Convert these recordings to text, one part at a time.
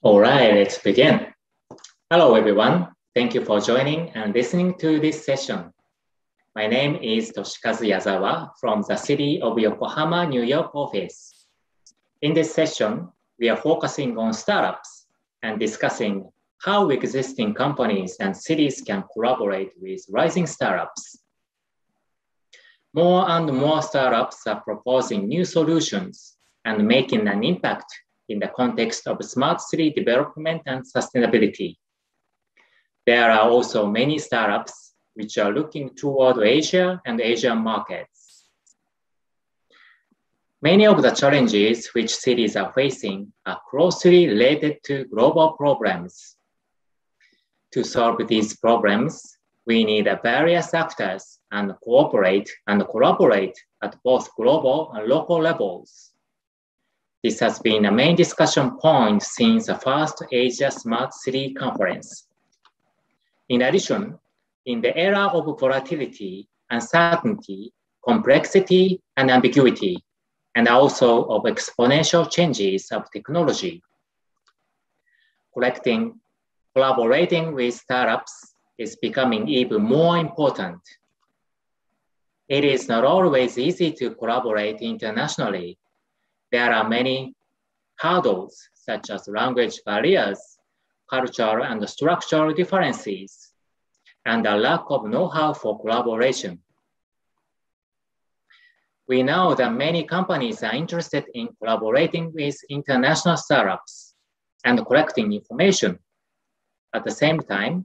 All right, let's begin. Hello, everyone. Thank you for joining and listening to this session. My name is Toshikazu Yazawa from the city of Yokohama, New York office. In this session, we are focusing on startups and discussing how existing companies and cities can collaborate with rising startups. More and more startups are proposing new solutions and making an impact in the context of smart city development and sustainability. There are also many startups which are looking toward Asia and Asian markets. Many of the challenges which cities are facing are closely related to global problems. To solve these problems, we need various actors and cooperate and collaborate at both global and local levels. This has been a main discussion point since the first Asia Smart City Conference. In addition, in the era of volatility, uncertainty, complexity, and ambiguity, and also of exponential changes of technology, collaborating with startups is becoming even more important. It is not always easy to collaborate internationally. There are many hurdles, such as language barriers, cultural and structural differences, and a lack of know-how for collaboration. We know that many companies are interested in collaborating with international startups and collecting information. At the same time,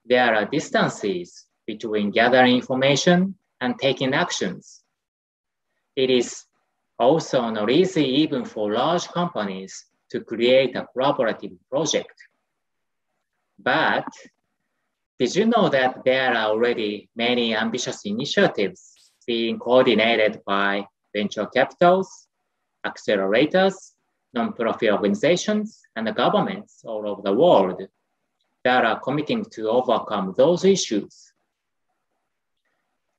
there are distances between gathering information and taking actions. It is also not easy even for large companies to create a collaborative project. But did you know that there are already many ambitious initiatives being coordinated by venture capitals, accelerators, non-profit organizations, and governments all over the world that are committing to overcome those issues?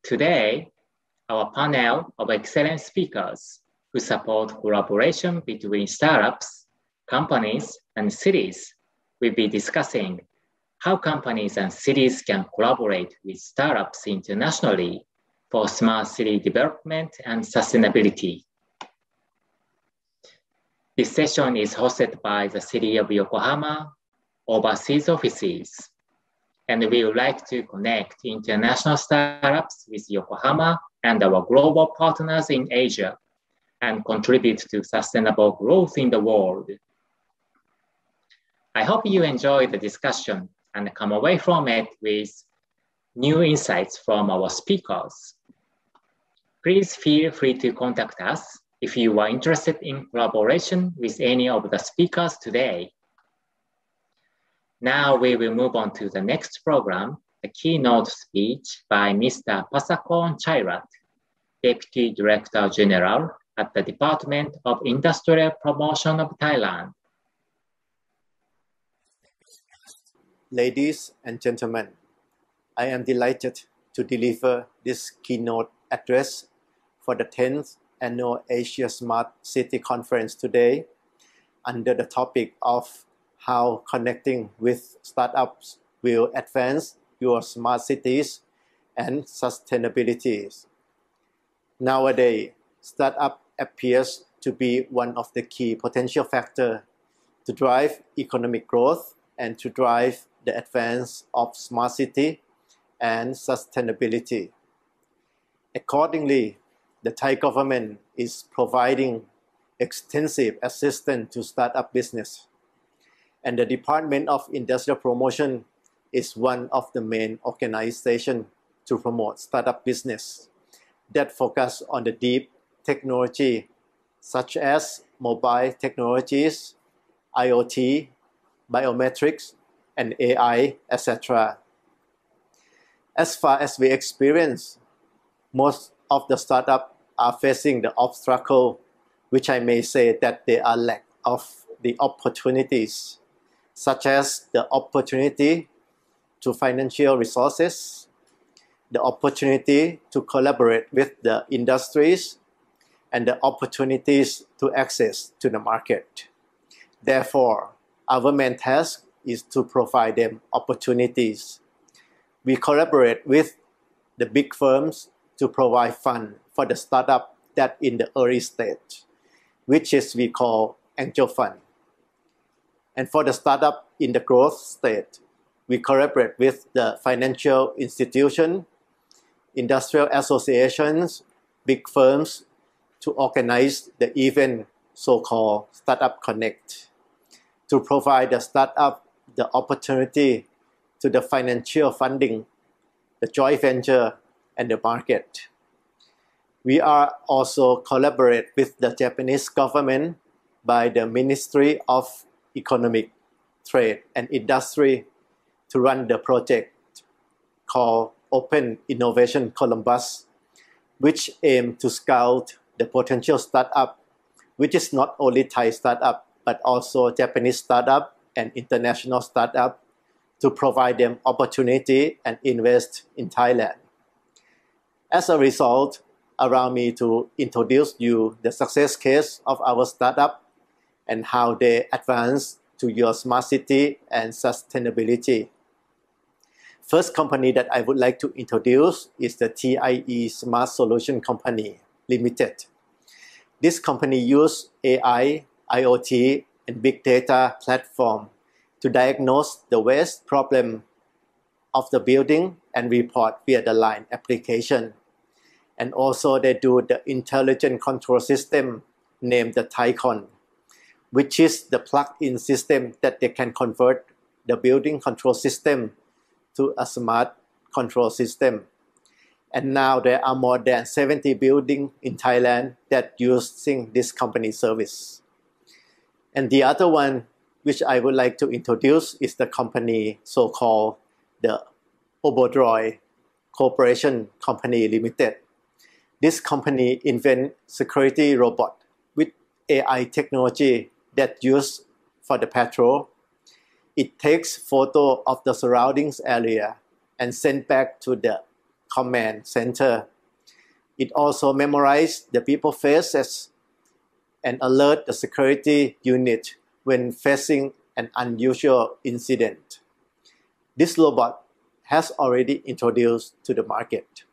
Today, our panel of excellent speakers who support collaboration between startups, companies, and cities will be discussing how companies and cities can collaborate with startups internationally for smart city development and sustainability. This session is hosted by the City of Yokohama overseas offices, and we would like to connect international startups with Yokohama and our global partners in Asia and contribute to sustainable growth in the world. I hope you enjoy the discussion and come away from it with new insights from our speakers. Please feel free to contact us if you are interested in collaboration with any of the speakers today. Now we will move on to the next program, the keynote speech by Mr. Pasakon Chairat, Deputy Director General at the Department of Industrial Promotion of Thailand. Ladies and gentlemen, I am delighted to deliver this keynote address for the 10th Annual Asia Smart City Conference today under the topic of how connecting with startups will advance your smart cities and sustainability. Nowadays, startup appears to be one of the key potential factors to drive economic growth and to drive the advance of smart city and sustainability. Accordingly, the Thai government is providing extensive assistance to startup business, and the Department of Industrial Promotion is one of the main organizations to promote startup business that focus on the deep technology such as mobile technologies, IoT, biometrics, and AI, etc. As far as we experience, most of the startups are facing the obstacle, which I may say that they are lack of the opportunities, such as the opportunity to financial resources, the opportunity to collaborate with the industries, and the opportunities to access to the market. Therefore, Our main task is to provide them opportunities. We collaborate with the big firms to provide funds for the startup that in the early stage, which is we call angel fund. And for the startup in the growth stage, we collaborate with the financial institution, industrial associations, big firms to organize the event so-called Startup Connect, to provide the startup the opportunity to the financial funding, the joint venture, and the market. We are also collaborate with the Japanese government by the Ministry of Economic, Trade and Industry to run the project called Open Innovation Columbus, which aim to scout the potential startup, which is not only Thai startup, but also Japanese startup and international startup, to provide them opportunity and invest in Thailand. As a result, allow me to introduce you the success case of our startup and how they advance to your smart city and sustainability. First company that I would like to introduce is the TIE Smart Solution Company Limited. This company uses AI, IoT, and big data platform to diagnose the waste problem of the building and report via the line application. And also they do the intelligent control system named the TICON, which is the plug-in system that they can convert the building control system to a smart control system. And now there are more than 70 buildings in Thailand that using this company service. And the other one which I would like to introduce is the company so-called the Obodroid Corporation Company Limited. This company invent security robot with AI technology that used for the patrol. It takes photo of the surroundings area and send back to the command center. It also memorizes the people faces and alert the security unit when facing an unusual incident. This robot has already introduced to the market.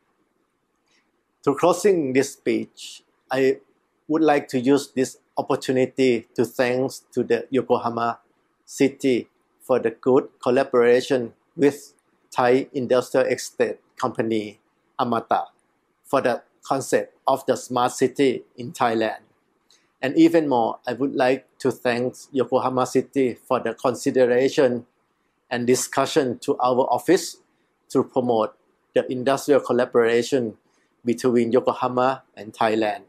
To closing this speech, I would like to use this opportunity to thank to the Yokohama City for the good collaboration with Thai Industrial Estate Company Amata for the concept of the smart city in Thailand. And even more, I would like to thank Yokohama City for the consideration and discussion to our office to promote the industrial collaboration between Yokohama and Thailand.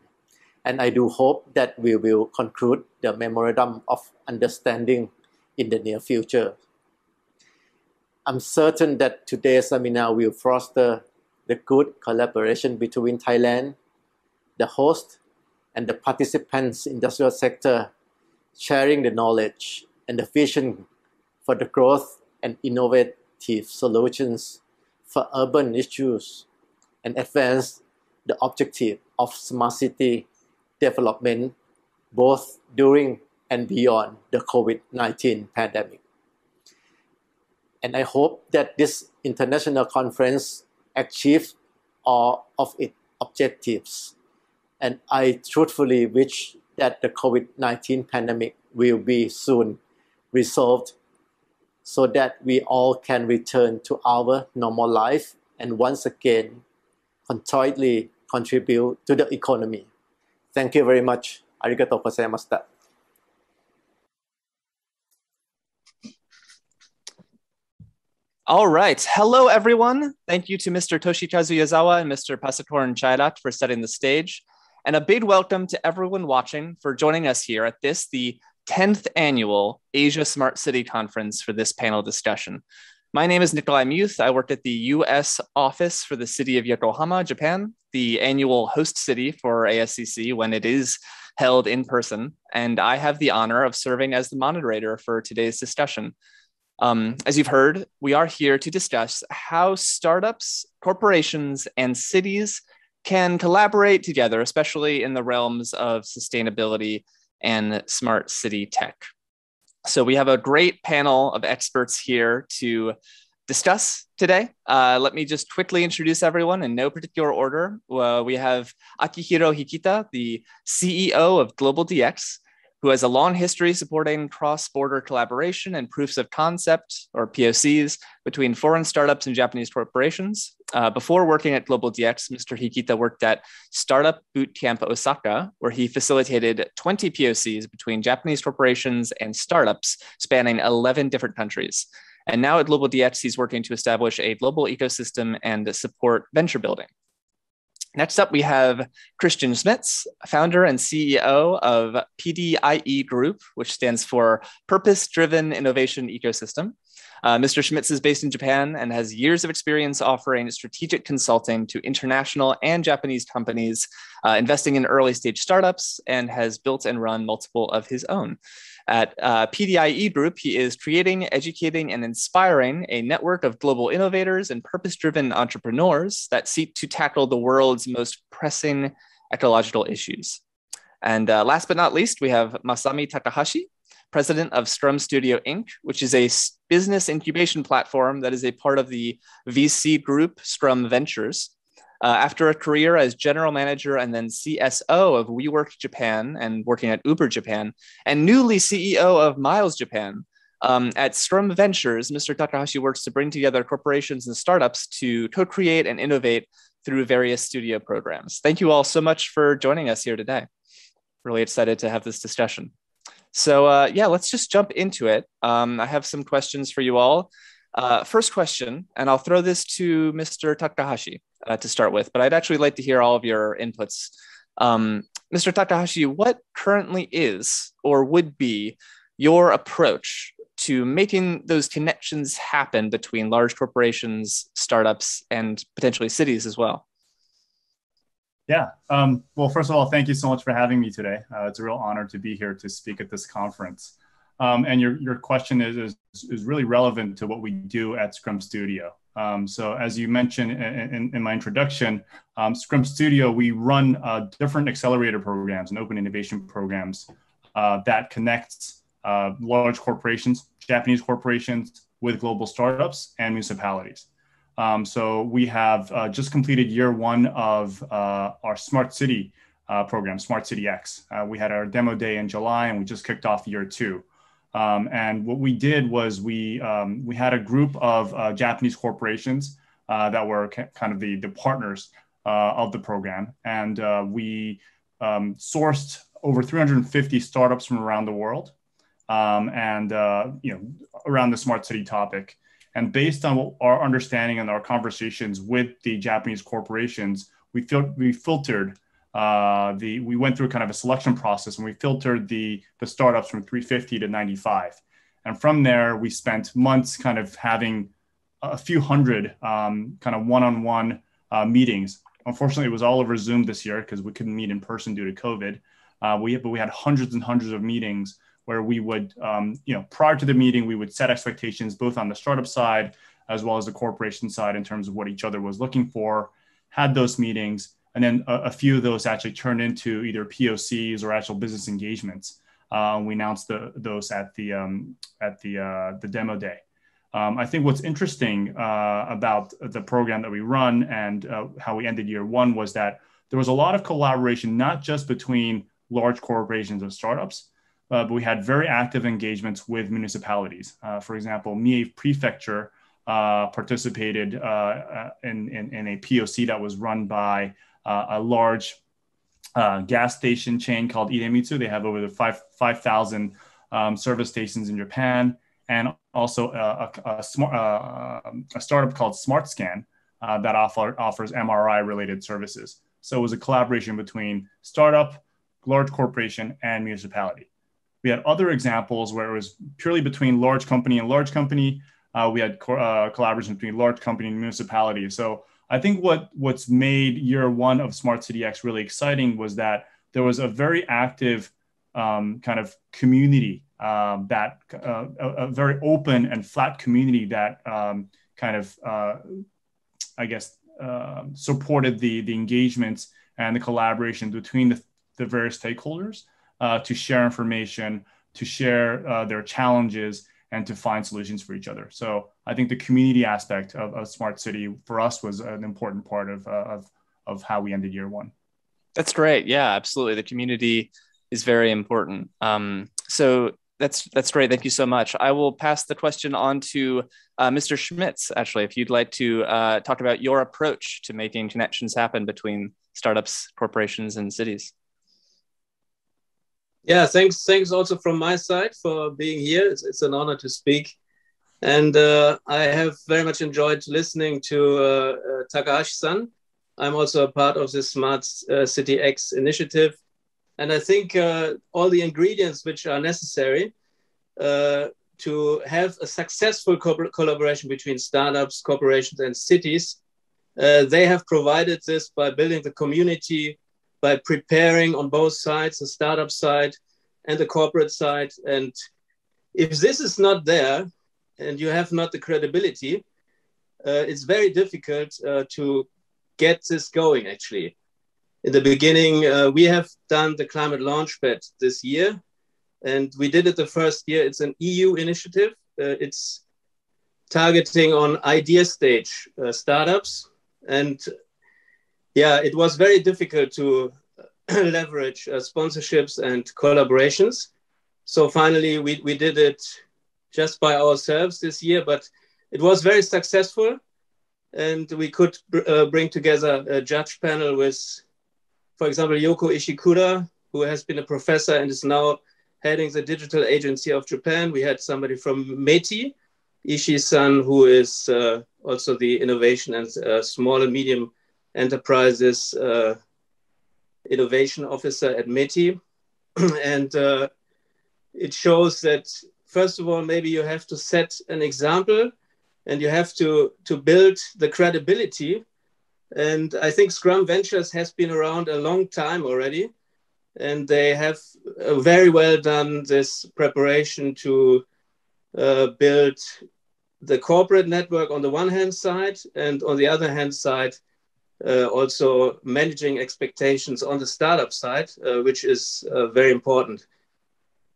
And I do hope that we will conclude the memorandum of understanding in the near future. I'm certain that today's seminar will foster the good collaboration between Thailand, the host, and the participants in the industrial sector, sharing the knowledge and the vision for the growth and innovative solutions for urban issues and advance the objective of smart city development both during and beyond the COVID-19 pandemic. And I hope that this international conference achieves all of its objectives. And I truthfully wish that the COVID-19 pandemic will be soon resolved so that we all can return to our normal life and once again conjointly contribute to the economy. Thank you very much. Arigatou gozaimashita. All right. Hello, everyone. Thank you to Mr. Toshikazu Yazawa and Mr. Pasatoran Chairat for setting the stage. And a big welcome to everyone watching for joining us here at this, the 10th annual Asia Smart City Conference for this panel discussion. My name is Nikolai Muth. I work at the US office for the city of Yokohama, Japan, the annual host city for ASCC when it is held in person. And I have the honor of serving as the moderator for today's discussion. As you've heard, we are here to discuss how startups, corporations, and cities can collaborate together, especially in the realms of sustainability and smart city tech. So we have a great panel of experts here to discuss today. Let me just quickly introduce everyone in no particular order. We have Akihiro Hikita, the CEO of Global DX, who has a long history supporting cross-border collaboration and proofs of concept, or POCs, between foreign startups and Japanese corporations. Before working at Global DX, Mr. Hikita worked at Startup Bootcamp Osaka, where he facilitated 20 POCs between Japanese corporations and startups spanning 11 different countries. And now at Global DX, he's working to establish a global ecosystem and support venture building. Next up, we have Christian Schmitz, founder and CEO of PDIE Group, which stands for Purpose-Driven Innovation Ecosystem. Mr. Schmitz is based in Japan and has years of experience offering strategic consulting to international and Japanese companies, investing in early stage startups, and has built and run multiple of his own. At PDIE Group, he is creating, educating, and inspiring a network of global innovators and purpose-driven entrepreneurs that seek to tackle the world's most pressing ecological issues. And last but not least, we have Masami Takahashi, president of Scrum Studio Inc., which is a business incubation platform that is a part of the VC group Scrum Ventures. After a career as general manager and then CSO of WeWork Japan and working at Uber Japan, and newly CEO of Miles Japan, at Scrum Ventures, Mr. Takahashi works to bring together corporations and startups to co-create and innovate through various studio programs. Thank you all so much for joining us here today. Really excited to have this discussion. So yeah, let's just jump into it. I have some questions for you all. First question, and I'll throw this to Mr. Takahashi to start with, but I'd actually like to hear all of your inputs. Mr. Takahashi, what currently is or would be your approach to making those connections happen between large corporations, startups, and potentially cities as well? Yeah, well, first of all, thank you so much for having me today. It's a real honor to be here to speak at this conference. And your question is really relevant to what we do at Scrum Studio. So as you mentioned in my introduction, Scrum Studio, we run different accelerator programs and open innovation programs that connects large corporations, Japanese corporations, with global startups and municipalities. So we have just completed year one of our Smart City program, Smart City X. We had our demo day in July, and we just kicked off year two. And what we did was we had a group of Japanese corporations that were kind of the partners of the program. And we sourced over 350 startups from around the world and around the smart city topic. And based on our understanding and our conversations with the Japanese corporations, we filtered we went through kind of a selection process, and we filtered the startups from 350 to 95. And from there, we spent months kind of having a few hundred kind of one-on-one meetings. Unfortunately, it was all over Zoom this year because we couldn't meet in person due to COVID. But we had hundreds and hundreds of meetings where we would, prior to the meeting, we would set expectations both on the startup side as well as the corporation side in terms of what each other was looking for, had those meetings. And then a few of those actually turned into either POCs or actual business engagements. We announced those at the demo day. I think what's interesting about the program that we run and how we ended year one was that there was a lot of collaboration, not just between large corporations and startups, but we had very active engagements with municipalities. For example, Mie Prefecture participated in a POC that was run by a large gas station chain called Idemitsu. They have over 5,000 service stations in Japan, and also a startup called SmartScan that offers MRI-related services. So it was a collaboration between startup, large corporation, and municipality. We had other examples where it was purely between large company and large company. We had collaboration between large company and municipality. So I think what's made year one of Smart City X really exciting was that there was a very active kind of community a very open and flat community that supported the engagements and the collaboration between the various stakeholders to share information, to share their challenges and to find solutions for each other. So I think the community aspect of Smart City for us was an important part of how we ended year one. That's great. Yeah, absolutely. The community is very important. So that's great. Thank you so much. I will pass the question on to Mr. Schmitz, actually, if you'd like to talk about your approach to making connections happen between startups, corporations, and cities. Yeah, thanks also from my side for being here. It's an honor to speak. And I have very much enjoyed listening to Takahashi-san. I'm also a part of the Smart City X initiative. And I think all the ingredients which are necessary to have a successful collaboration between startups, corporations, and cities, they have provided this by building the community, by preparing on both sides, the startup side and the corporate side. And if this is not there and you have not the credibility, it's very difficult to get this going, actually. In the beginning, we have done the Climate Launchpad this year, and we did it the first year. It's an EU initiative. It's targeting on idea stage startups. And yeah, it was very difficult to leverage sponsorships and collaborations. So finally, we did it just by ourselves this year, but it was very successful. And we could bring together a judge panel with, for example, Yoko Ishikura, who has been a professor and is now heading the digital agency of Japan. We had somebody from METI, Ishii-san, who is also the innovation and small and medium enterprises innovation officer at METI. And it shows that, first of all, maybe you have to set an example and you have to build the credibility. And I think Scrum Ventures has been around a long time already. And they have very well done this preparation to build the corporate network on the one hand side, and on the other hand side, also managing expectations on the startup side, which is very important.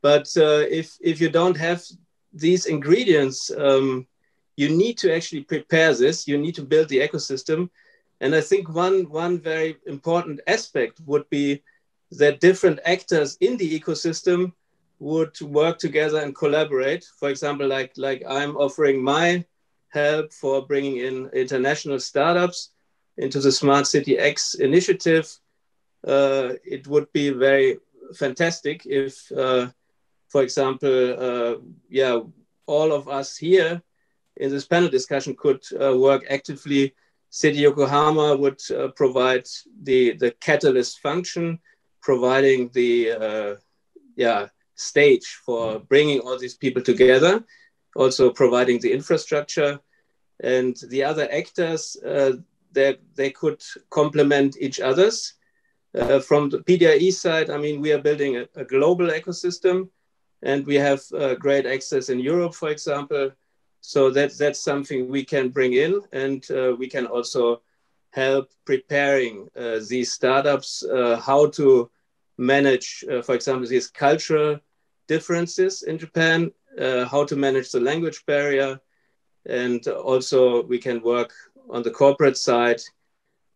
But if you don't have these ingredients, you need to actually prepare this. You need to build the ecosystem. And I think one very important aspect would be that different actors in the ecosystem would work together and collaborate. For example, like I'm offering my help for bringing in international startups into the Smart City X initiative. It would be very fantastic if, for example, all of us here in this panel discussion could work actively. City Yokohama would provide the catalyst function, providing the stage for bringing all these people together, also providing the infrastructure, and the other actors, they could complement each other's. From the PDIE side, I mean, we are building a global ecosystem, and we have great access in Europe, for example. So that's something we can bring in, and we can also help preparing these startups, how to manage, for example, these cultural differences in Japan, how to manage the language barrier. And also we can work on the corporate side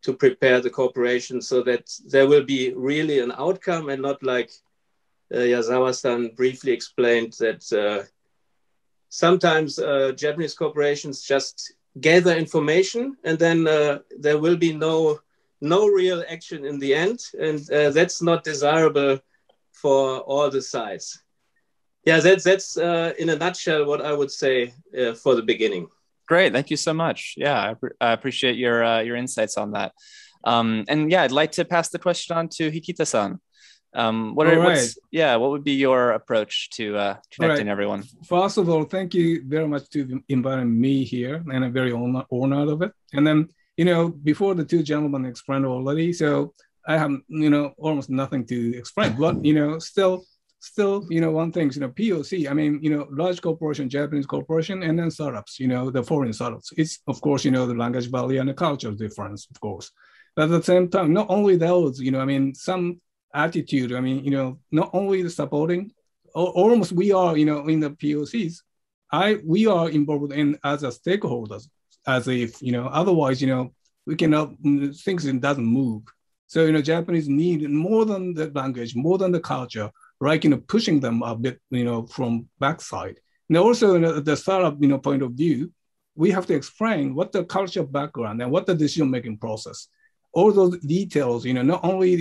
to prepare the corporation so that there will be really an outcome, and not like Yazawa-san briefly explained that sometimes Japanese corporations just gather information and then there will be no real action in the end. And that's not desirable for all the sides. Yeah, that's in a nutshell what I would say for the beginning. Great, thank you so much. Yeah, I appreciate your insights on that. And yeah, I'd like to pass the question on to Hikita-san. What would be your approach to connecting everyone? First of all, thank you very much to inviting me here, and I'm very honored of it. And then, before the two gentlemen explained already, so I have, almost nothing to explain. But, still, one thing, POC, I mean, large corporation, Japanese corporation, and then startups, the foreign startups. It's, of course, the language barrier and the cultural difference, of course. But at the same time, not only those, some attitude, not only the supporting almost we are, in the POCs, we are involved in as a stakeholders, as if, otherwise, we cannot, things doesn't move. So, Japanese need more than the language, more than the culture, right? Pushing them a bit, from backside. And also the startup, point of view, we have to explain what the culture background and what the decision-making process, all those details, not only,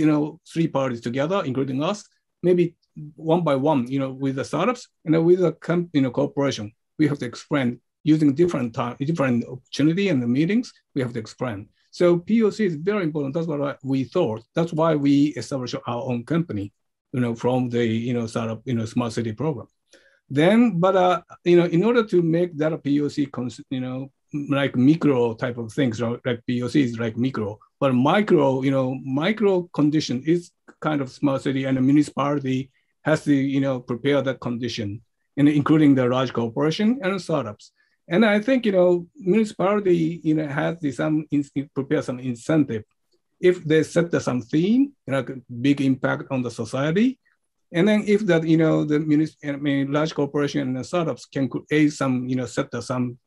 three parties together, including us, maybe one by one, with the startups and with the corporation, we have to explain using different opportunity and the meetings, we have to explain. So POC is very important. That's what we thought. That's why we established our own company, from the, startup, smart city program. Then, but, in order to make that a POC, like micro type of things, like POC is like micro, but micro, micro condition is kind of smart city, and the municipality has to, prepare that condition, and including the large corporation and startups. And I think, municipality, has prepare some incentive. If they set some theme, big impact on the society. And then if that, the large corporation and the startups can create some, set some,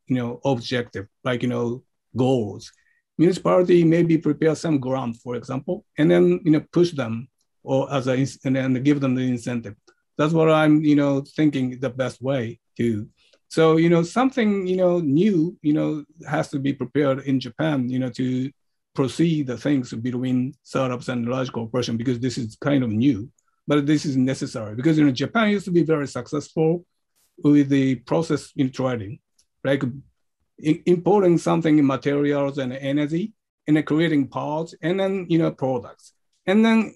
objective, like, goals. Municipality maybe prepare some grant, for example, and then, push them or and then give them the incentive. That's what I'm, thinking the best way to. So, something, new, has to be prepared in Japan, to proceed the things between startups and large corporation, because this is kind of new, but this is necessary because, Japan used to be very successful with the process in trading, like importing something in materials and energy and then creating parts and then, products and then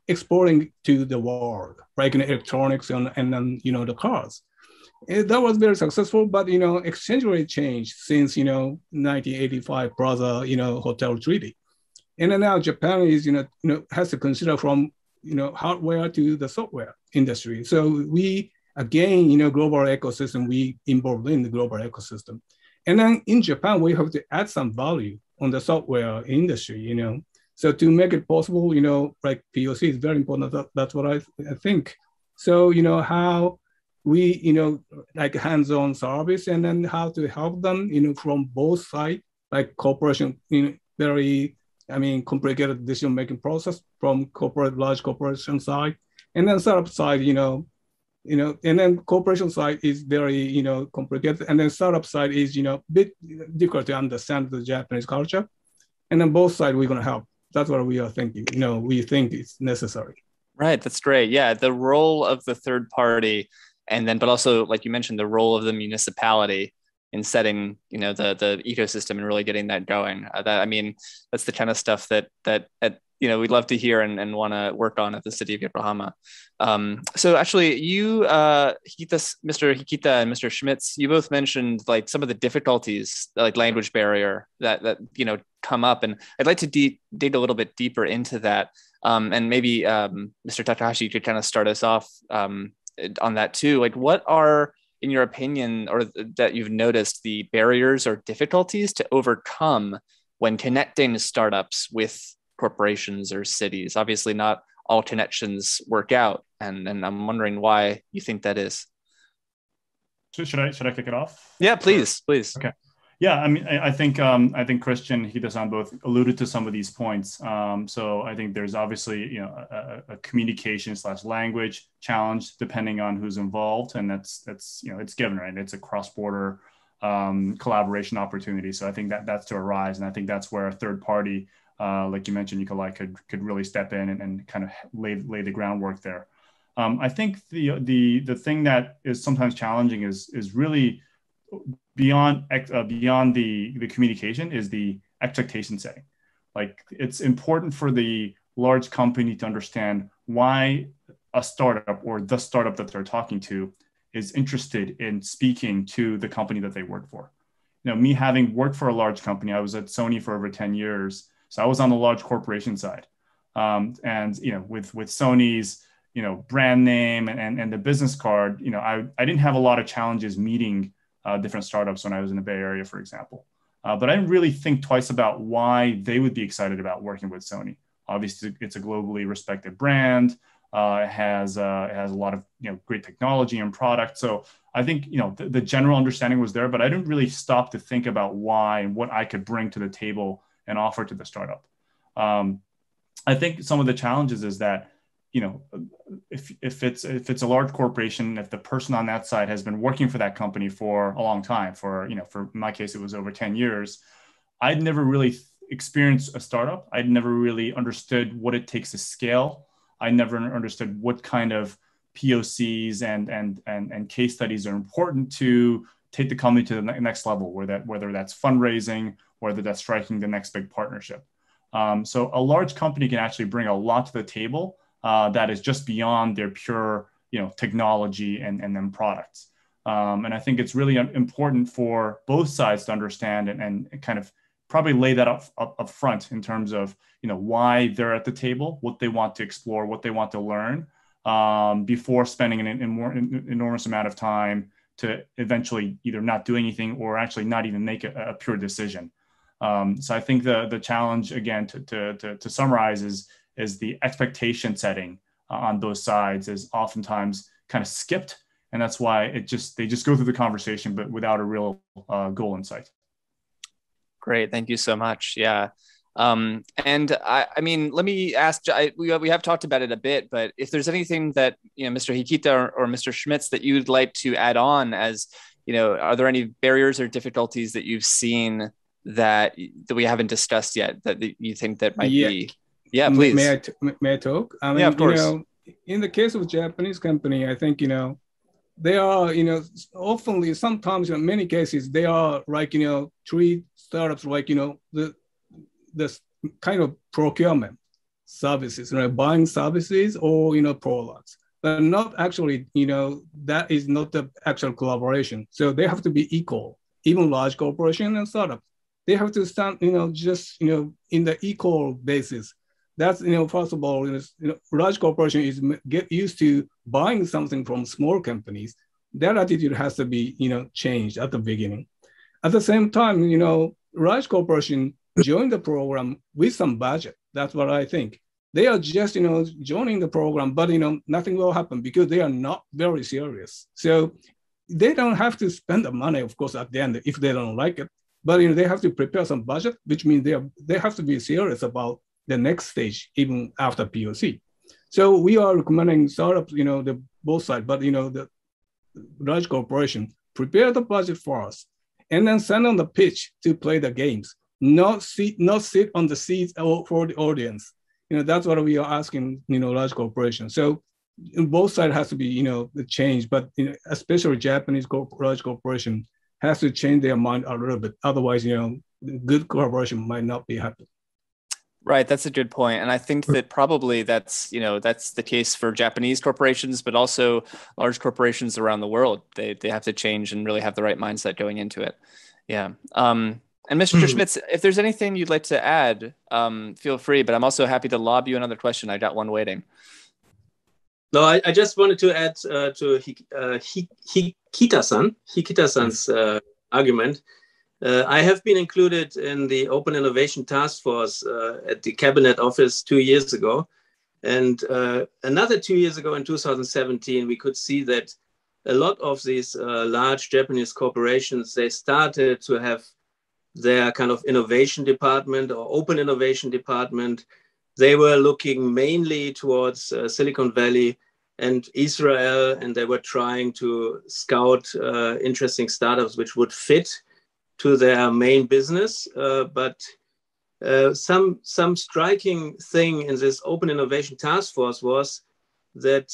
exporting to the world, like in electronics and then, the cars. That was very successful, but, exchange rate changed since, 1985 Plaza, Hotel Treaty. And then now Japan is, has to consider from, hardware to the software industry. So we, again, global ecosystem, we involved in the global ecosystem. And then in Japan, we have to add some value on the software industry, So to make it possible, like POC is very important. That's what I think. So, how we, like hands-on service and then how to help them, from both sides, like corporation, very, complicated decision-making process from large corporation side. And then startup side, and then corporation side is very, complicated. And then startup side is, bit difficult to understand the Japanese culture. And then both sides we're going to help. That's what we are thinking. We think it's necessary. Right. That's great. Yeah. The role of the third party, and then, but also, like you mentioned, the role of the municipality in setting, the ecosystem and really getting that going. That's the kind of stuff that we'd love to hear and want to work on at the city of Yokohama. So actually, you, Mr. Hikita and Mr. Schmitz, you both mentioned like some of the difficulties, like language barrier that come up, and I'd like to dig a little bit deeper into that. And maybe Mr. Takahashi could kind of start us off on that too. Like, what are, in your opinion, or that you've noticed, the barriers or difficulties to overcome when connecting startups with corporations or cities? Obviously, not all connections work out, and I'm wondering why you think that is. Should I kick it off? Yeah, please. Okay. Yeah, I think Christian, Hida-san both alluded to some of these points. So I think there's obviously a communication / language challenge depending on who's involved, and that's it's given, right? It's a cross-border collaboration opportunity. So I think that's to arise, and I think that's where a third party, like you mentioned, Nikolai, could really step in and kind of lay the groundwork there. I think the thing that is sometimes challenging is really beyond the communication is the expectation setting. Like, it's important for the large company to understand why a startup or the startup that they're talking to is interested in speaking to the company that they work for. Me having worked for a large company, I was at Sony for over 10 years. So I was on the large corporation side. And with Sony's, brand name and the business card, I didn't have a lot of challenges meeting different startups when I was in the Bay Area, for example. But I didn't really think twice about why they would be excited about working with Sony. Obviously, it's a globally respected brand. It has a lot of great technology and product. So I think the general understanding was there, but I didn't really stop to think about why and what I could bring to the table and offer to the startup. I think some of the challenges is that if it's a large corporation, if the person on that side has been working for that company for a long time, for in my case, it was over 10 years, I'd never really experienced a startup. I'd never really understood what it takes to scale. I never understood what kind of POCs and case studies are important to take the company to the next level, whether that's fundraising, whether that's striking the next big partnership. So a large company can actually bring a lot to the table that is just beyond their pure, technology and then products. And I think it's really important for both sides to understand and kind of probably lay that up front in terms of, why they're at the table, what they want to explore, what they want to learn, before spending an enormous amount of time to eventually either not do anything or actually not even make a pure decision. So I think the challenge, again, to summarize is the expectation setting on both sides is oftentimes kind of skipped. And that's why they just go through the conversation, but without a real goal in sight. Great. Thank you so much. Yeah. And I mean, let me ask, we have talked about it a bit, but if there's anything that, Mr. Hikita or Mr. Schmitz that you'd like to add on as, are there any barriers or difficulties that you've seen that we haven't discussed yet that you think that might be? Yeah, please. May I talk? I mean, yeah, of course. In the case of Japanese company, I think, they are, often, sometimes in many cases, they are like, treat startups like, the kind of procurement services, buying services or, products, but not actually, that is not the actual collaboration. So they have to be equal, even large corporation and startups. They have to stand, just, in the equal basis. That's, first of all, large corporation get used to buying something from small companies. Their attitude has to be, changed at the beginning. At the same time, large corporation join the program with some budget. That's what I think. They are just, joining the program, but, nothing will happen because they are not very serious. So they don't have to spend the money, of course, at the end if they don't like it. But, they have to prepare some budget, which means they have to be serious about the next stage, even after POC. So we are recommending startups, the both sides, but, the large corporation, prepare the budget for us, and then send on the pitch to play the games, not sit on the seats for the audience. That's what we are asking, large corporations. So both sides has to be, the change, but especially Japanese large corporation has to change their mind a little bit. Otherwise, good collaboration might not be happening. Right, that's a good point, and I think that probably that's the case for Japanese corporations, but also large corporations around the world. They have to change and really have the right mindset going into it. Yeah. And Mr. Schmitz, if there's anything you'd like to add, feel free. But I'm also happy to lob you another question. I got one waiting. No, I just wanted to add to Hikita-san's argument. I have been included in the Open Innovation Task Force at the Cabinet Office 2 years ago. And another 2 years ago in 2017, we could see that a lot of these large Japanese corporations, they started to have their kind of innovation department or open innovation department. They were looking mainly towards Silicon Valley and Israel, and they were trying to scout interesting startups which would fit to their main business. But some striking thing in this Open Innovation Task Force was that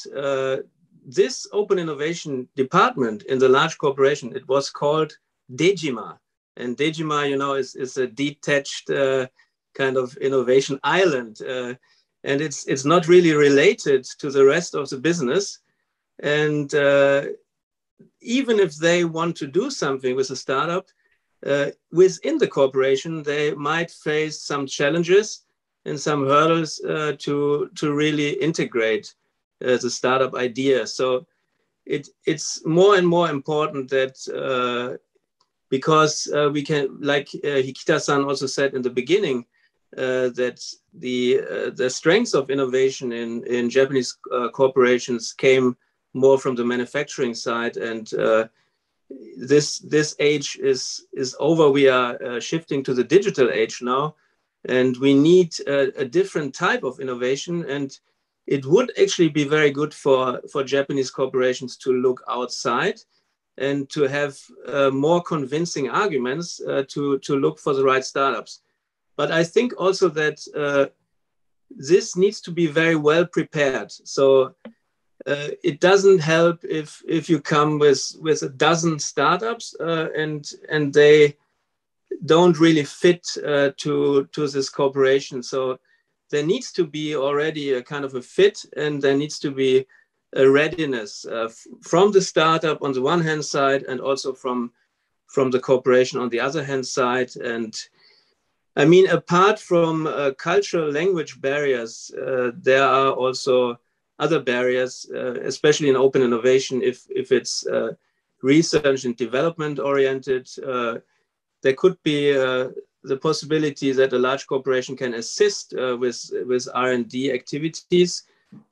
this Open Innovation Department in the large corporation, it was called Dejima. And Dejima, is a detached kind of innovation island. And it's not really related to the rest of the business. And even if they want to do something with a startup, within the corporation, they might face some challenges and some hurdles to really integrate the startup idea. So it's more and more important that because we can, like Hikita-san also said in the beginning, that the strength of innovation in Japanese corporations came more from the manufacturing side, and this age is over. We are shifting to the digital age now, and we need a different type of innovation. And it would actually be very good for Japanese corporations to look outside and to have more convincing arguments to look for the right startups. But I think also that this needs to be very well prepared. So it doesn't help if you come with a dozen startups and they don't really fit to this corporation. So there needs to be already a kind of a fit, and there needs to be a readiness from the startup on the one hand side, and also from the corporation on the other hand side. And I mean, apart from cultural language barriers, there are also other barriers, especially in open innovation. If it's research and development oriented, there could be the possibility that a large corporation can assist with R&D activities,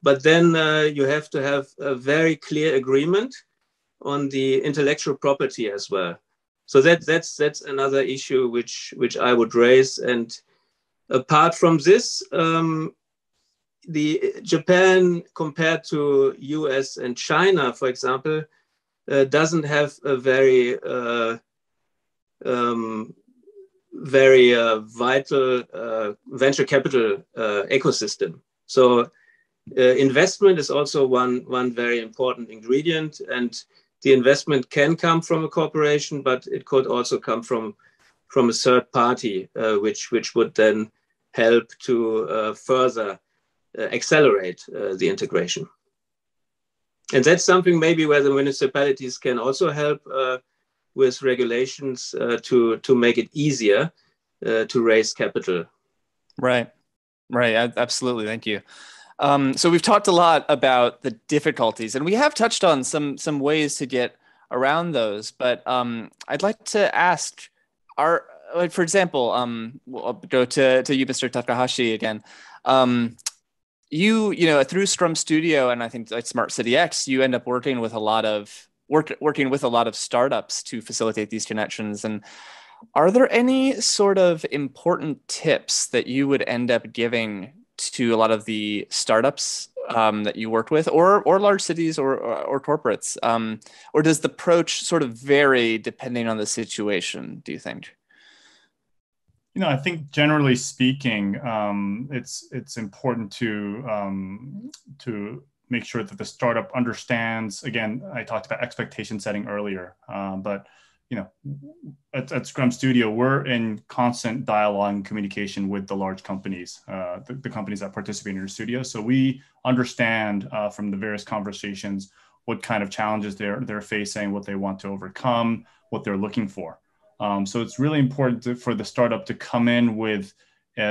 but then you have to have a very clear agreement on the intellectual property as well. So that's another issue which I would raise. And apart from this, the Japan compared to US and China, for example, doesn't have a very vital venture capital ecosystem. So investment is also one very important ingredient, and the investment can come from a corporation, but it could also come from a third party, which would then help to further accelerate the integration. And that's something maybe where the municipalities can also help with regulations to make it easier to raise capital. Right. Absolutely. Thank you. So we've talked a lot about the difficulties, and we have touched on some ways to get around those. But I'd like to ask, for example, I'll go to you, Mr. Takahashi, again. You know, through Scrum Studio and I think like Smart City X, you end up working with a lot of startups to facilitate these connections. And are there any sort of important tips that you would end up giving to a lot of the startups that you worked with, or large cities or corporates? Or does the approach sort of vary depending on the situation, do you think? You know, I think generally speaking, it's important to make sure that the startup understands. Again, I talked about expectation setting earlier, but you know, at Scrum Studio, we're in constant dialogue and communication with the large companies, the companies that participate in your studio. So we understand from the various conversations what kind of challenges they're facing, what they want to overcome, what they're looking for. So it's really important for the startup to come in with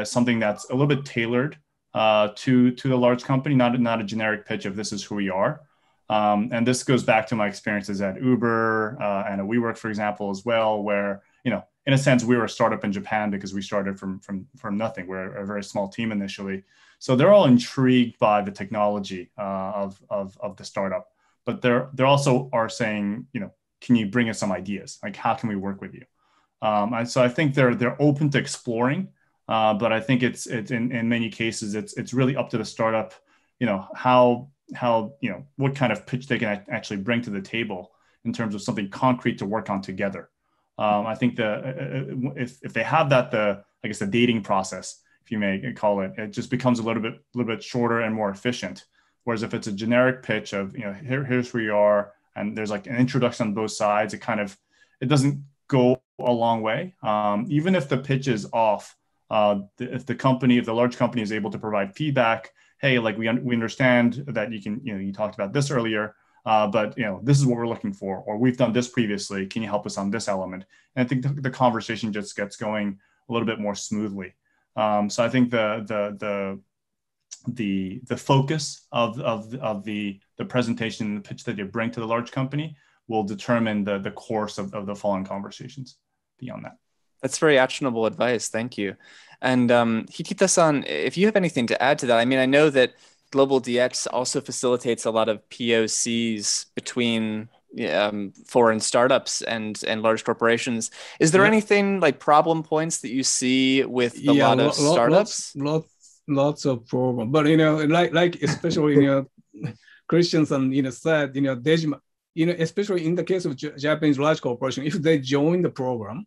something that's a little bit tailored to the large company, not a generic pitch of this is who we are. And this goes back to my experiences at Uber and at WeWork, for example, as well, where, you know, in a sense, we were a startup in Japan because we started from nothing. We're a very small team initially. So they're all intrigued by the technology of the startup, but they're also are saying, you know, can you bring us some ideas? Like, how can we work with you? And so I think they're open to exploring, but I think it's in many cases, it's really up to the startup, you know, how, you know, what kind of pitch they can actually bring to the table in terms of something concrete to work on together. I think if they have that, I guess the dating process, if you may call it, it just becomes a little bit shorter and more efficient. Whereas if it's a generic pitch of, you know, here's where you are, and there's like an introduction on both sides, it doesn't go a long way. Even if the pitch is off, if the large company is able to provide feedback, hey, like we understand that you talked about this earlier, but you know, this is what we're looking for, or we've done this previously. Can you help us on this element? And I think the conversation just gets going a little bit more smoothly. So I think the focus of the presentation and the pitch that you bring to the large company will determine the course of the following conversations beyond that. That's very actionable advice. Thank you. And Hikita-san, if you have anything to add to that, I mean, I know that Global DX also facilitates a lot of POCs between foreign startups and large corporations. Is there anything like problem points that you see with a lot of startups? Lots of problems. But like especially Christiansen said Dejima, especially in the case of Japanese large corporation, if they join the program,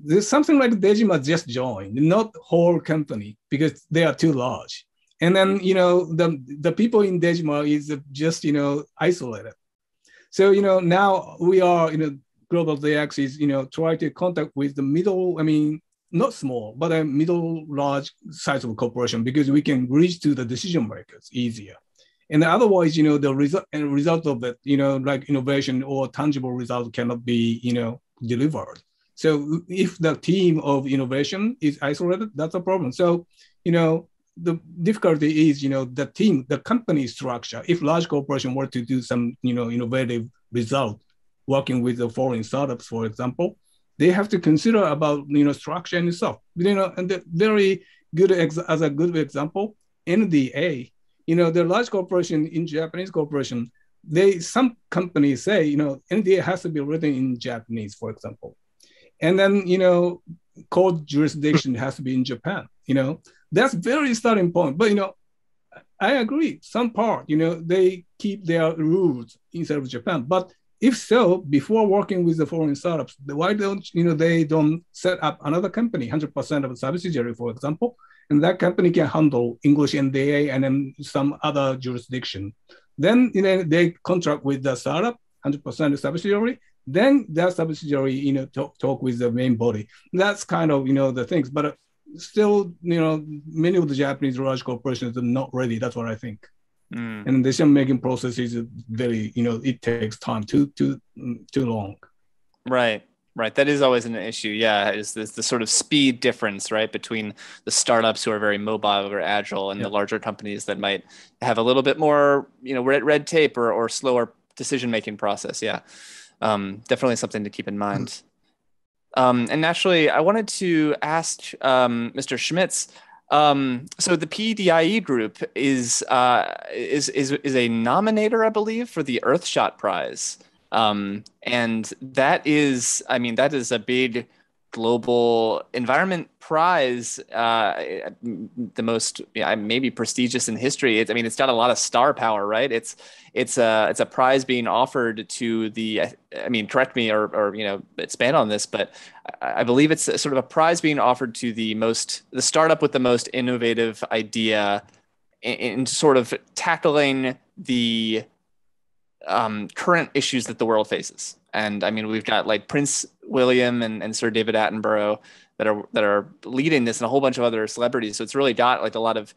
there's something like Dejima just joined, not whole company, because they are too large. And then the people in Dejima is just isolated. So now we are Global DX is try to contact with the middle. I mean, not small, but a middle large size of corporation, because we can reach to the decision makers easier. And otherwise, the result of it, like innovation or tangible result cannot be delivered. So if the team of innovation is isolated, that's a problem. So the difficulty is the team, the company structure. If large corporation were to do some innovative result working with the foreign startups, for example, they have to consider about structure and stuff. And the very good as a good example, NDA. The large corporation in Japanese corporation, some companies say NDA has to be written in Japanese, for example, and then court jurisdiction has to be in Japan. That's very starting point. But I agree. Some part they keep their rules instead of Japan, but if so, before working with the foreign startups, why don't they don't set up another company, 100% of a subsidiary, for example, and that company can handle English NDA and then some other jurisdiction. Then they contract with the startup, 100% subsidiary. Then that subsidiary talk with the main body. That's kind of the things, but still many of the Japanese large corporations are not ready. That's what I think. And the decision-making process is very, it takes time, too long. Right. That is always an issue. Yeah, is the sort of speed difference, right, between the startups who are very mobile or agile and the larger companies that might have a little bit more, red tape or slower decision-making process. Yeah, definitely something to keep in mind. And naturally, I wanted to ask Mr. Schmitz. So the PDIE group is a nominator, I believe, for the Earthshot Prize, and that is a big global environment prize, the most maybe prestigious in history. It's got a lot of star power, right? It's a prize being offered to the. Correct me or expand on this, but I believe it's sort of a prize being offered to the startup with the most innovative idea in sort of tackling the current issues that the world faces. And we've got like Prince William and Sir David Attenborough that are leading this, and a whole bunch of other celebrities. So it's really got like a lot of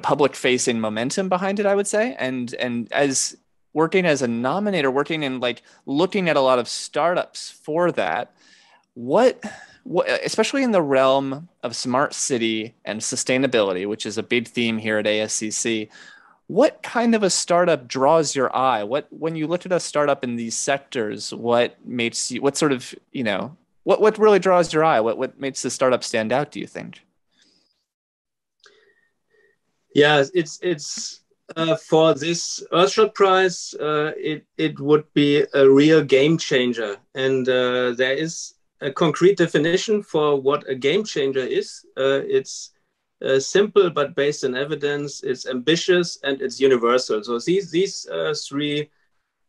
public facing momentum behind it, I would say. And as working as a nominator, working and like looking at a lot of startups for that, what especially in the realm of smart city and sustainability, which is a big theme here at ASCC, what kind of a startup draws your eye? When you look at a startup in these sectors, what really draws your eye? What makes the startup stand out, do you think? Yeah, it's for this Earthshot Prize, it would be a real game changer. And there is a concrete definition for what a game changer is. It's simple, but based on evidence. It's ambitious and it's universal. So these three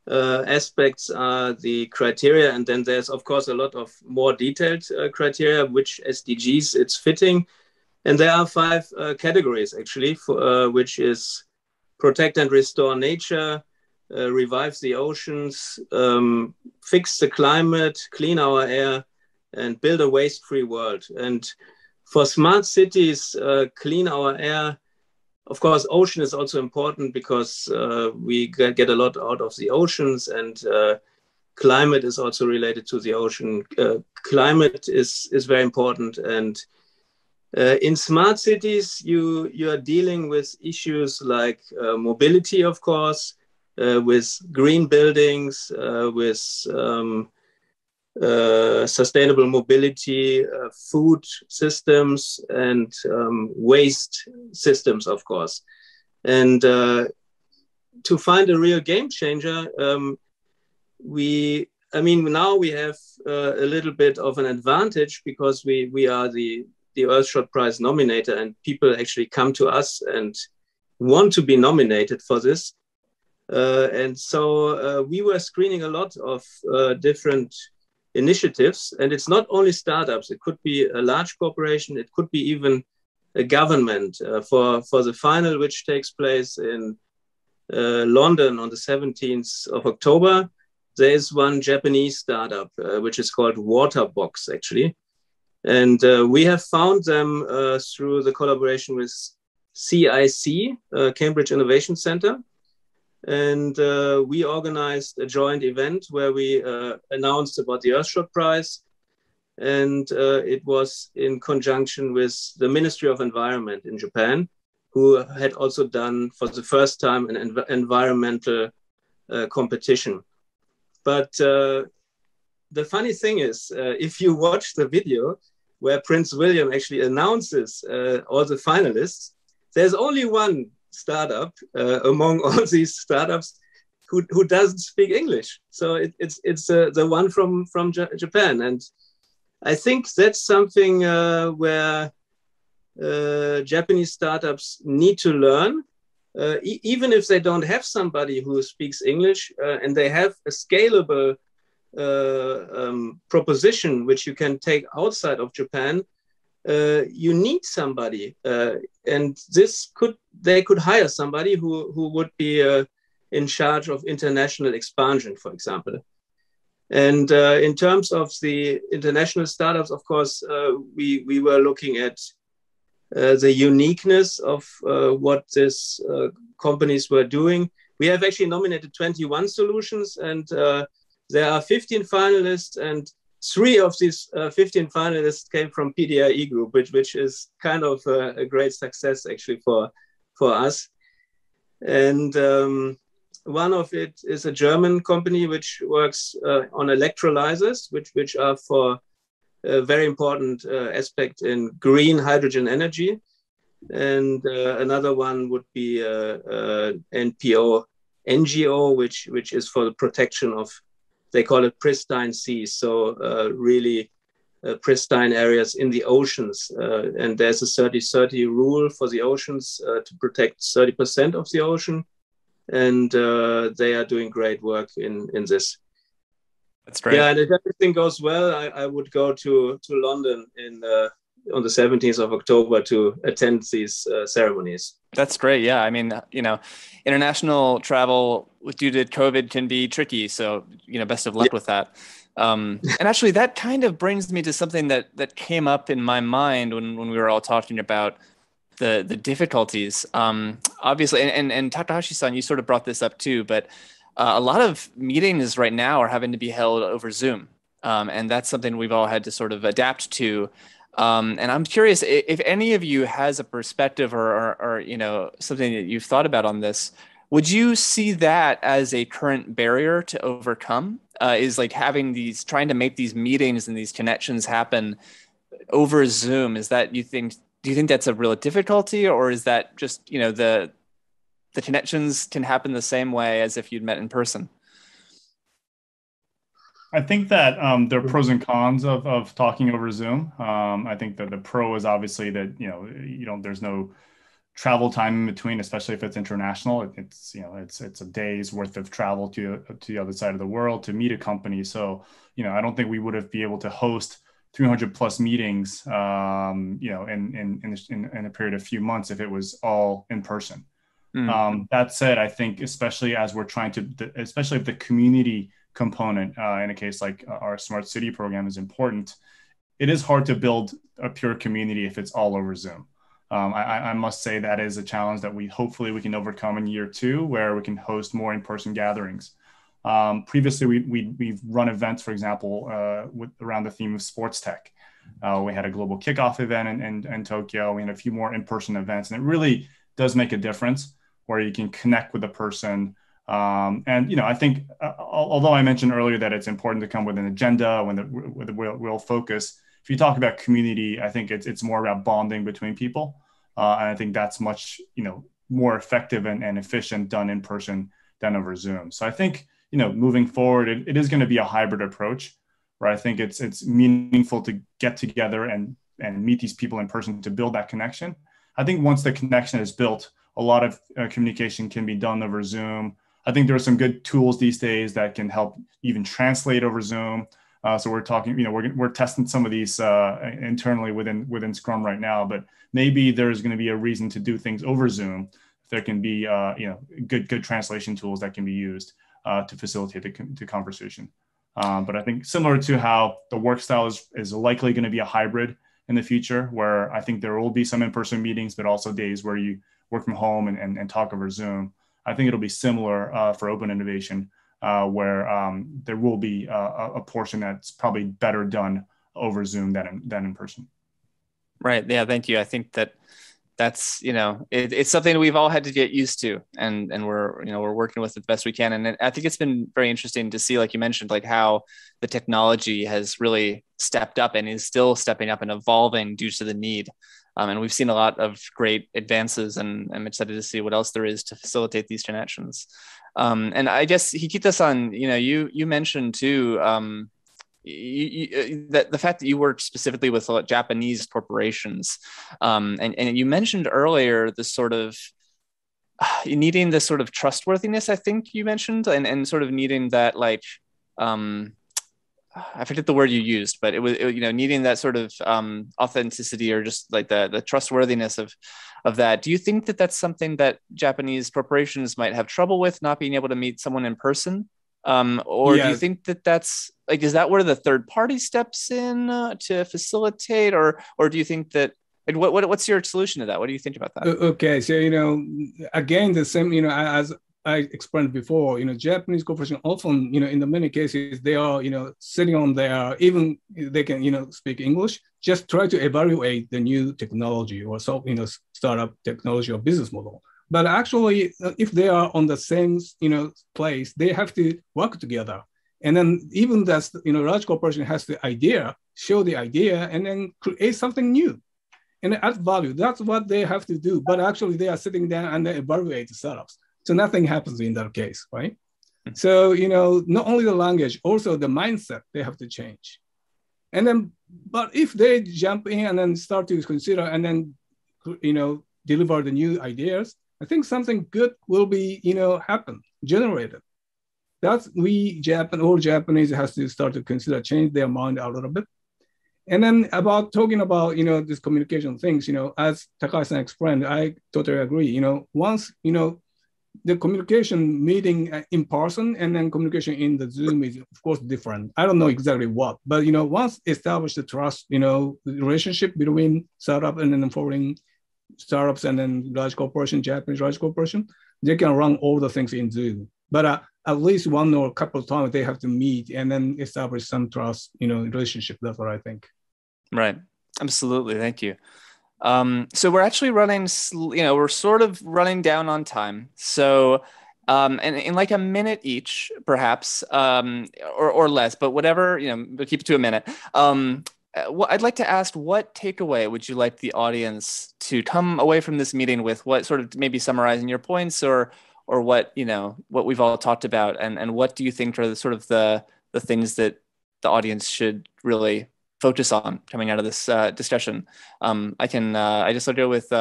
aspects are the criteria. And then there's, of course, a lot of more detailed criteria, which SDGs it's fitting. And there are 5 categories, actually, which is protect and restore nature, revive the oceans, fix the climate, clean our air, and build a waste-free world. And for smart cities, clean our air. Of course, ocean is also important because we get a lot out of the oceans, and climate is also related to the ocean. Climate is very important. And in smart cities, you are dealing with issues like mobility, of course, with green buildings, with sustainable mobility, food systems, and waste systems, of course. And to find a real game changer, now we have a little bit of an advantage because we are the Earthshot Prize nominator, and people actually come to us and want to be nominated for this. And so we were screening a lot of different initiatives, and it's not only startups. It could be a large corporation. It could be even a government. For the final, which takes place in London on the 17th of October, there is one Japanese startup, which is called Waterbox, actually. And we have found them through the collaboration with CIC, Cambridge Innovation Center. And we organized a joint event where we announced about the Earthshot Prize. And it was in conjunction with the Ministry of Environment in Japan, who had also done for the first time an environmental competition. But the funny thing is, if you watch the video where Prince William actually announces all the finalists, there's only one startup among all these startups who doesn't speak English. So it's the one from Japan. And I think that's something where Japanese startups need to learn, even if they don't have somebody who speaks English and they have a scalable proposition which you can take outside of Japan. You need somebody, and they could hire somebody who would be in charge of international expansion, for example. And in terms of the international startups, of course, we were looking at the uniqueness of what these companies were doing. We have actually nominated 21 solutions, and there are 15 finalists, and 3 of these 15 finalists came from PDIE Group, which is kind of a great success actually for us. And one of it is a German company which works on electrolyzers, which are for a very important aspect in green hydrogen energy. And another one would be NGO, which is for the protection of, they call it pristine seas. So really pristine areas in the oceans. And there's a 30-30 rule for the oceans to protect 30% of the ocean. And they are doing great work in this. That's great. Yeah, and if everything goes well, I would go to London on the 17th of October to attend these ceremonies. That's great. Yeah. I mean, international travel due to COVID can be tricky. So, best of luck with that. And actually, that kind of brings me to something that came up in my mind when we were all talking about the difficulties. Obviously, and Takahashi-san, you sort of brought this up too, but a lot of meetings right now are having to be held over Zoom. And that's something we've all had to sort of adapt to. And I'm curious if any of you has a perspective or something that you've thought about on this. Would you see that as a current barrier to overcome? Is like trying to make these meetings and these connections happen over Zoom? Is that do you think that's a real difficulty, or is that just the connections can happen the same way as if you'd met in person? I think that there are pros and cons of talking over Zoom. I think that the pro is obviously that there's no travel time in between, especially if it's international. It's a day's worth of travel to the other side of the world to meet a company. So I don't think we would be able to host 300 plus meetings in a period of a few months if it was all in person. That said, I think especially as we're trying to, especially if the community component in a case like our Smart City program is important, it is hard to build a pure community if it's all over Zoom. I must say that is a challenge that hopefully we can overcome in year 2, where we can host more in-person gatherings. Previously, we've run events, for example, around the theme of sports tech. We had a global kickoff event in Tokyo. We had a few more in-person events, and it really does make a difference where you can connect with a person. I think although I mentioned earlier that it's important to come with an agenda, with a real focus, if you talk about community, I think it's more about bonding between people. And I think that's much, more effective and efficient done in person than over Zoom. So I think, moving forward, it is going to be a hybrid approach where I think it's meaningful to get together and meet these people in person to build that connection. I think once the connection is built, a lot of communication can be done over Zoom. I think there are some good tools these days that can help even translate over Zoom. So we're talking, we're testing some of these internally within Scrum right now, but maybe there's going to be a reason to do things over Zoom. There can be, good translation tools that can be used to facilitate the conversation. But I think similar to how the work style is likely going to be a hybrid in the future, where I think there will be some in-person meetings, but also days where you work from home and talk over Zoom. I think it'll be similar for open innovation, where there will be a portion that's probably better done over Zoom than in person. Right. Yeah. Thank you. I think that's it's something we've all had to get used to, and we're working with it the best we can. And I think it's been very interesting to see, like you mentioned, like how the technology has really stepped up and is still stepping up and evolving due to the need. And we've seen a lot of great advances, and I'm excited to see what else there is to facilitate these connections. And I guess Hikita-san, you mentioned too, that the fact that you work specifically with Japanese corporations, and you mentioned earlier the sort of needing this sort of trustworthiness, I think you mentioned, and sort of needing that, like, I forget the word you used, but it was needing that sort of authenticity, or just like the trustworthiness of that. Do you think that that's something that Japanese corporations might have trouble with, not being able to meet someone in person? Or do you think that that's like, is that where the third party steps in to facilitate, or do you think that, what's your solution to that? What do you think about that? Okay, so again, the same, as I explained before, Japanese corporations often, in the many cases, they are, sitting on their, even they can, speak English, just try to evaluate the new technology or startup technology or business model. But actually, if they are on the same, place, they have to work together. And then even that, large corporation has the idea, show the idea, and then create something new and add value. That's what they have to do. But actually, they are sitting down and they evaluate the startups. So nothing happens in that case, right? Mm-hmm. So, not only the language, also the mindset, they have to change. And then, but if they jump in and then start to consider and then, deliver the new ideas, I think something good will be, happen, generated. That's all Japanese has to start to consider, change their mind a little bit. And then talking about, this communication things, as Takahashi-san explained, I totally agree. Once, the communication meeting in person and then communication in the Zoom is, of course, different. I don't know exactly what, but, once established the trust, the relationship between startup and then foreign startups and then large corporation, Japanese large corporation, they can run all the things in Zoom. But at least one or a couple of times they have to meet and then establish some trust, relationship. That's what I think. Right. Absolutely. Thank you. So we're actually running, we're sort of running down on time. So, and in like a minute each, perhaps, or less, but whatever, we'll keep it to a minute. I'd like to ask, what takeaway would you like the audience to come away from this meeting with? What sort of, maybe summarizing your points, or what, what we've all talked about, and what do you think are the things that the audience should really focus on coming out of this discussion? I just will go with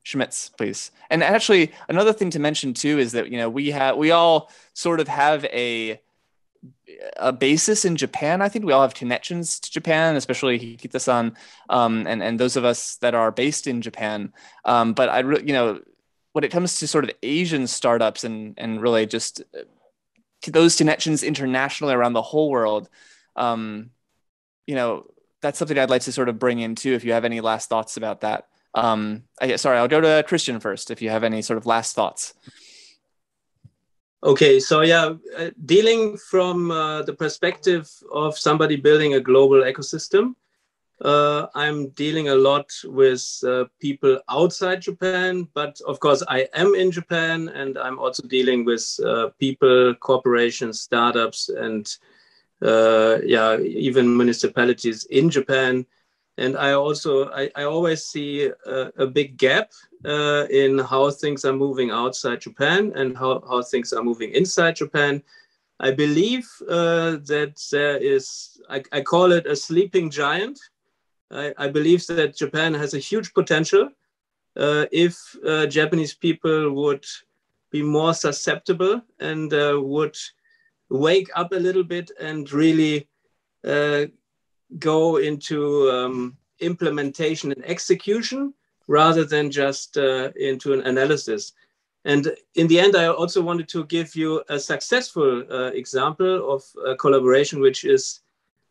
Schmitz, please. And actually, another thing to mention too is that we all sort of have a basis in Japan. I think we all have connections to Japan, especially Hikita-san, and those of us that are based in Japan. But when it comes to sort of Asian startups and really just those connections internationally around the whole world, that's something I'd like to sort of bring in too, if you have any last thoughts about that. I'll go to Christian first, if you have any sort of last thoughts. Okay, so dealing from the perspective of somebody building a global ecosystem, I'm dealing a lot with people outside Japan, but of course I am in Japan, and I'm also dealing with people, corporations, startups, and even municipalities in Japan. And I always see a big gap in how things are moving outside Japan and how things are moving inside Japan. I believe that there is, I call it a sleeping giant. I believe that Japan has a huge potential if Japanese people would be more susceptible and would wake up a little bit and really go into implementation and execution rather than just into an analysis. And in the end, I also wanted to give you a successful example of a collaboration which is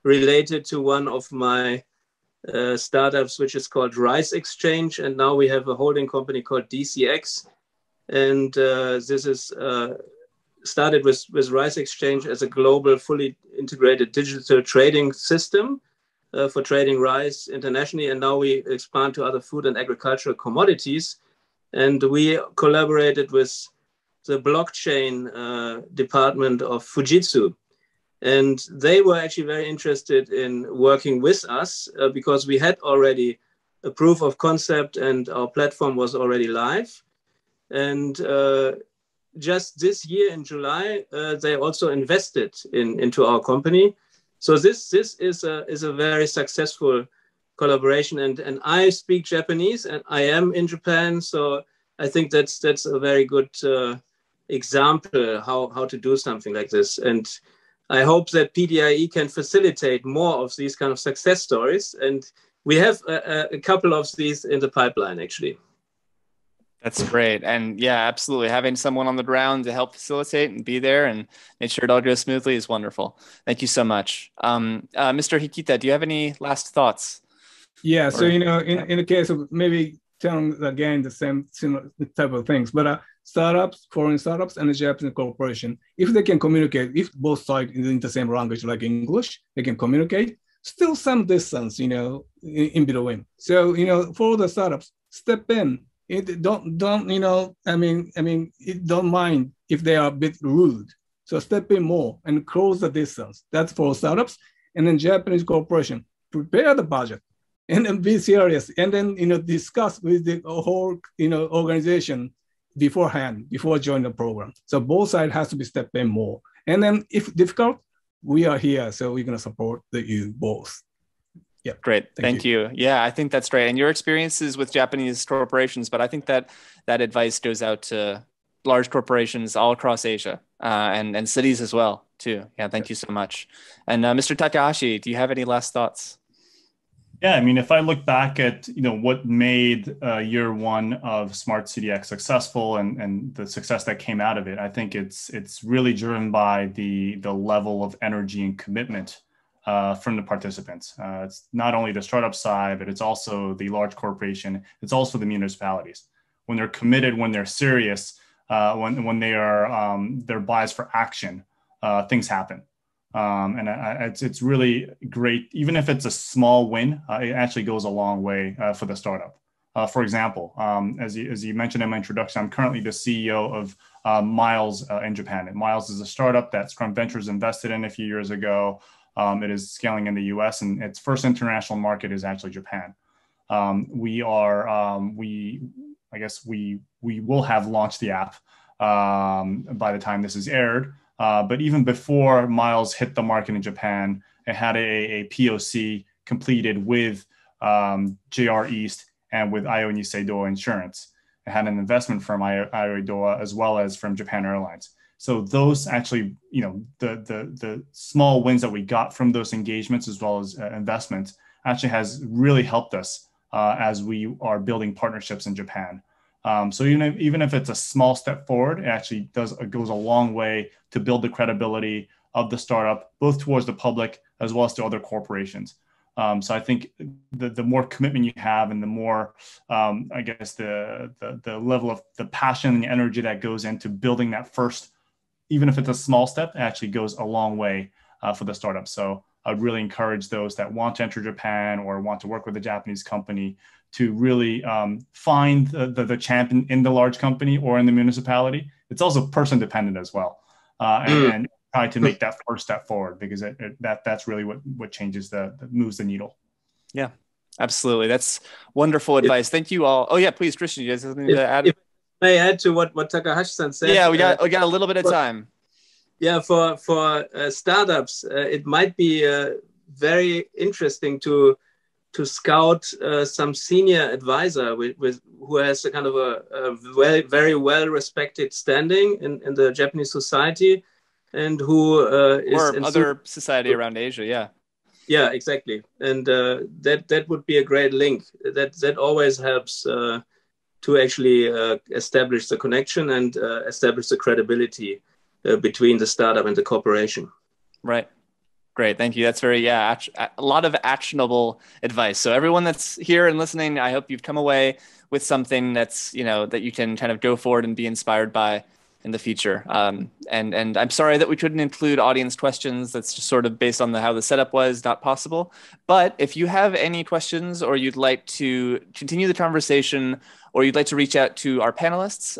related to one of my startups, which is called Rice Exchange. And now we have a holding company called DCX. And this is started with Rice Exchange as a global, fully integrated digital trading system for trading rice internationally. And now we expand to other food and agricultural commodities. And we collaborated with the blockchain department of Fujitsu. And they were actually very interested in working with us because we had already a proof of concept and our platform was already live. And just this year in July, they also invested into our company. So this is a very successful collaboration. And I speak Japanese and I am in Japan. So I think that's a very good example how to do something like this. And I hope that PDIE can facilitate more of these kind of success stories. And we have a couple of these in the pipeline, actually. That's great. And yeah, absolutely. Having someone on the ground to help facilitate and be there and make sure it all goes smoothly is wonderful. Thank you so much. Mr. Hikita, do you have any last thoughts? Yeah, so, in the case of maybe telling again the same similar type of things, but startups, foreign startups, and the Japanese corporation, if they can communicate, if both sides in the same language like English, they can communicate, still some distance, in between. So, for the startups, step in. Don't don't mind if they are a bit rude. So step in more and close the distance. That's for startups. And then Japanese corporation, prepare the budget and then be serious. And then, discuss with the whole, organization beforehand, before joining the program. So both sides has to be step in more. And then if difficult, we are here. So we're going to support you both. Yeah. Great. Thank you. Yeah, I think that's great. And your experiences with Japanese corporations, but I think that advice goes out to large corporations all across Asia and cities as well, too. Yeah, thank you so much. And Mr. Takahashi, do you have any last thoughts? Yeah, I mean, if I look back at what made year one of Smart CDX successful and the success that came out of it, I think it's really driven by the level of energy and commitment from the participants. It's not only the startup side, but it's also the large corporation. It's also the municipalities. When they're committed, when they're serious, when they are their bias for action, things happen. And it's really great. Even if it's a small win, it actually goes a long way for the startup. For example, as you mentioned in my introduction, I'm currently the CEO of Miles in Japan. And Miles is a startup that Scrum Ventures invested in a few years ago. It is scaling in the US, and its first international market is actually Japan. We will have launched the app by the time this is aired. But even before Miles hit the market in Japan, it had a POC completed with JR East and with Io Niseidoa Insurance. It had an investment from Io Niseidoa as well as from Japan Airlines. So those actually, the small wins that we got from those engagements as well as investments actually has really helped us as we are building partnerships in Japan. So even if it's a small step forward, it goes a long way to build the credibility of the startup, both towards the public as well as to other corporations. So I think the more commitment you have and the more, the level of the passion and the energy that goes into building that first, even if it's a small step, it actually goes a long way for the startup. So I would really encourage those that want to enter Japan or want to work with a Japanese company to really find the champion in the large company or in the municipality. It's also person dependent as well, and try to make that first step forward, because that's really what changes moves the needle. Yeah, absolutely. That's wonderful advice. Thank you all. Oh yeah, please, Christian, you guys have something to add? If I may add to what Takahashi-san said. Yeah, we got a little bit of time. Yeah, for startups, it might be very interesting to scout some senior advisor who has a kind of a very well respected standing in the Japanese society, and who is or other society around Asia. Yeah, exactly. And that would be a great link. That always helps to actually establish the connection and establish the credibility between the startup and the corporation. Right. Great. Thank you. That's very, a lot of actionable advice. So everyone that's here and listening, I hope you've come away with something that's, that you can kind of go forward and be inspired by in the future. And I'm sorry that we couldn't include audience questions. That's just sort of based on how the setup was, not possible. But if you have any questions, or you'd like to continue the conversation, or you'd like to reach out to our panelists,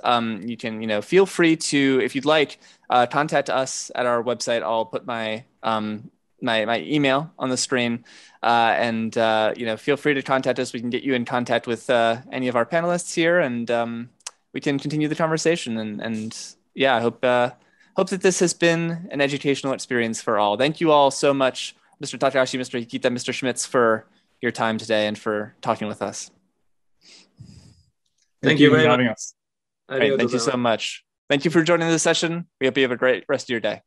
you can, feel free to, if you'd like, contact us at our website. I'll put my my email on the screen, and feel free to contact us. We can get you in contact with any of our panelists here, and we can continue the conversation. And I hope that this has been an educational experience for all. Thank you all so much, Mr. Takahashi, Mr. Hikita, Mr. Schmitz, for your time today and for talking with us. Thank you very much for having much. us. Great, thank you so much. Thank you for joining this session. We hope you have a great rest of your day.